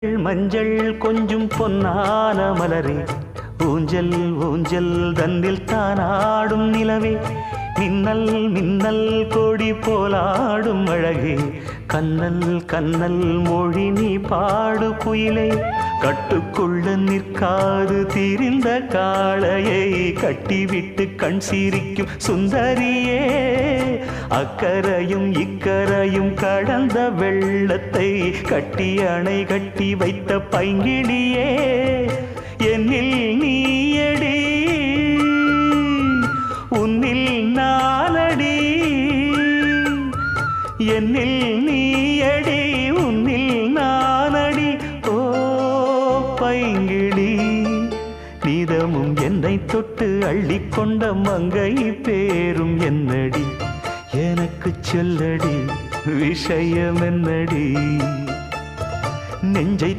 மஞ்சள் கொஞ்சம் பொன்னான மலரே, ஊஞ்சல் ஊஞ்சல் தன்னில் தானாடும் நிலவே, மின்னல் மின்னல் கொடி போலாடும் அழகே, கண்ணல் கண்ணல் மொழி நீ பாடு குயிலே, கட்டுக்குள்ள நிற்காது திரிந்த காளையை கட்டிவிட்டு கண் சிரிக்கும் சுந்தரியே, அக்கரையும் இக்கரையும் கடந்த வெள்ளத்தை கட்டி அணை கட்டி வைத்த பைங்கிளியே, என்னில் நீயடி உன்னில் நானடி, என்னில் நீயடி உன்னில் நானடி. ஓ பைங்கிளி, நீதமும் என்னை தொட்டு அள்ளிக்கொண்ட மங்கை பேரும் என்னடி, எனக்கு சொல்லடி விஷயம் என்னடி, நெஞ்சை